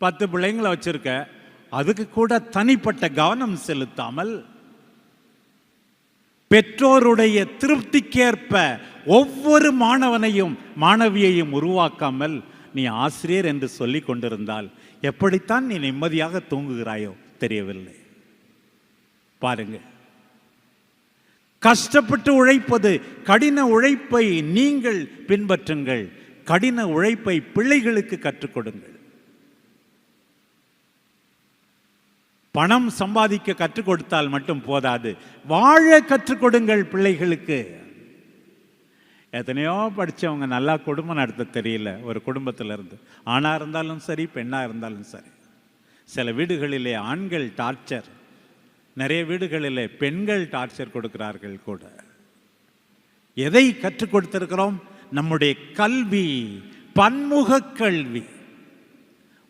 10 பிள்ளைங்களை வச்சிருக்க, அதுக்கு கூட தனிப்பட்ட கவனம் செலுத்தாமல், பெற்றோருடைய திருப்திக்கேற்ப ஒவ்வொரு மாணவனையும் மாணவியையும் உருவாக்காமல் நீ ஆசிரியர் என்று சொல்லி கொண்டிருந்தால் எப்படித்தான் நீ நிம்மதியாக தூங்குகிறாயோ தெரியவில்லை. பாருங்க, கஷ்டப்பட்டு உழைப்பது, கடின உழைப்பை நீங்கள் பின்பற்றுங்கள். கடின உழைப்பை பிள்ளைகளுக்கு கற்றுக் கொடுங்கள். பணம் சம்பாதிக்க கற்றுக் கொடுத்தால் மட்டும் போதாது, வாழ கற்றுக் கொடுங்கள் பிள்ளைகளுக்கு. எத்தனையோ படித்தவங்க நல்லா குடும்பம் நடத்த தெரியல ஒரு குடும்பத்தில் இருந்து, ஆணாக இருந்தாலும் சரி பெண்ணாக இருந்தாலும் சரி. சில வீடுகளிலே ஆண்கள் டார்ச்சர், நிறைய வீடுகளிலே பெண்கள் டார்ச்சர் கொடுக்கிறார்கள் கூட. எதை கற்றுக் கொடுத்திருக்கிறோம்? நம்முடைய கல்வி, பன்முக கல்வி.